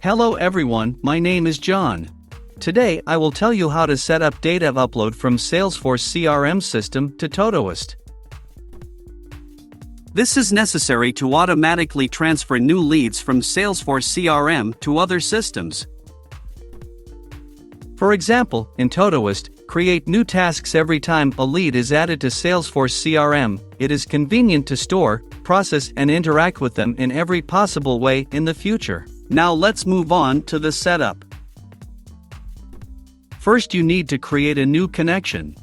Hello everyone, my name is John. Today I will tell you how to set up data upload from Salesforce CRM system to Todoist. This is necessary to automatically transfer new leads from Salesforce CRM to other systems. For example, in Todoist, create new tasks every time a lead is added to Salesforce CRM. It is convenient to store, process and interact with them in every possible way in the future. Now let's move on to the setup. First you need to create a new connection.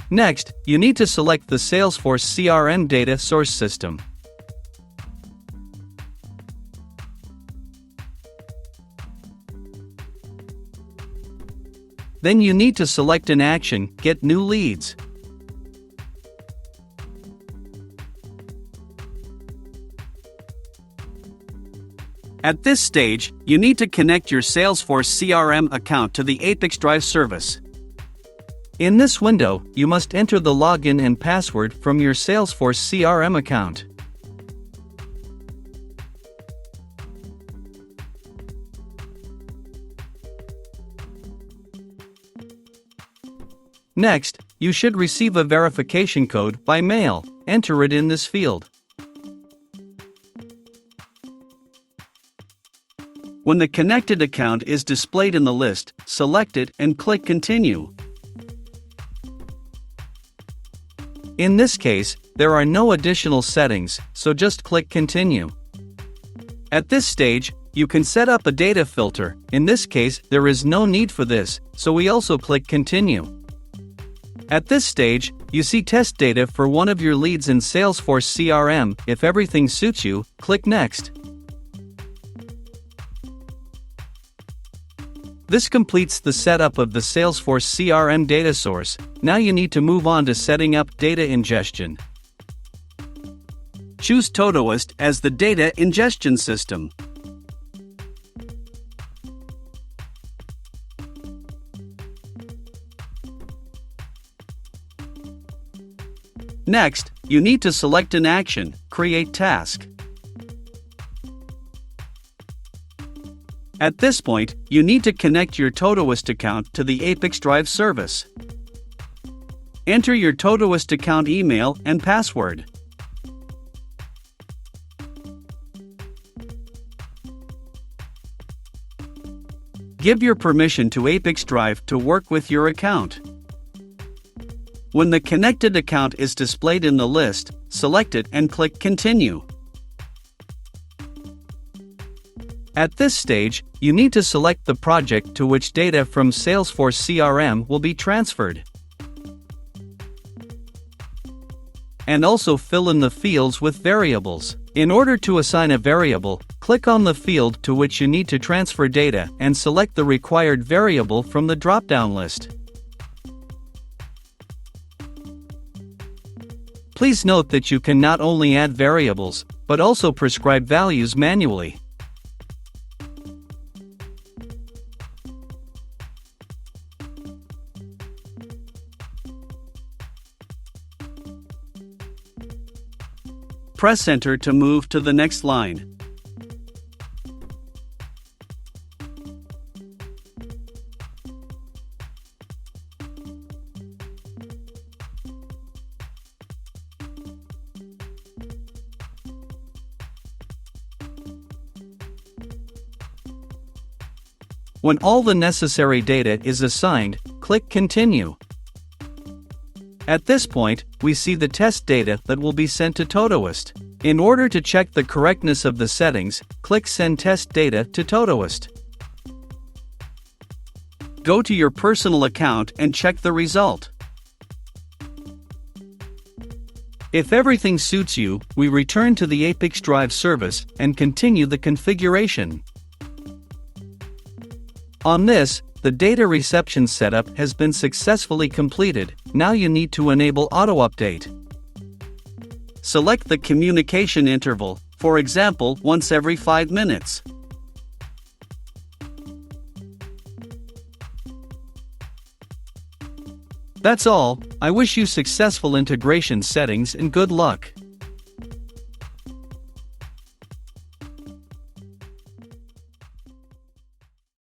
Next, you need to select the Salesforce CRM data source system. Then you need to select an action, Get New Leads. At this stage, you need to connect your Salesforce CRM account to the ApiX-Drive service. In this window, you must enter the login and password from your Salesforce CRM account. Next, you should receive a verification code by mail. Enter it in this field. When the connected account is displayed in the list, select it and click Continue. In this case, there are no additional settings, so just click Continue. At this stage, you can set up a data filter. In this case, there is no need for this, so we also click Continue. At this stage, you see test data for one of your leads in Salesforce CRM. If everything suits you, click Next. This completes the setup of the Salesforce CRM data source. Now you need to move on to setting up data ingestion. Choose Todoist as the data ingestion system. Next, you need to select an action, Create Task. At this point, you need to connect your Todoist account to the ApiX-Drive service. Enter your Todoist account email and password. Give your permission to ApiX-Drive to work with your account. When the connected account is displayed in the list, select it and click Continue. At this stage, you need to select the project to which data from Salesforce CRM will be transferred. And also fill in the fields with variables. In order to assign a variable, click on the field to which you need to transfer data and select the required variable from the drop-down list. Please note that you can not only add variables, but also prescribe values manually. Press Enter to move to the next line. When all the necessary data is assigned, click Continue. At this point, we see the test data that will be sent to Todoist. In order to check the correctness of the settings, click Send Test Data to Todoist. Go to your personal account and check the result. If everything suits you, we return to the ApiX-Drive service and continue the configuration. On this, the data reception setup has been successfully completed. Now you need to enable auto-update. Select the communication interval, for example, once every 5 minutes. That's all. I wish you successful integration settings and good luck.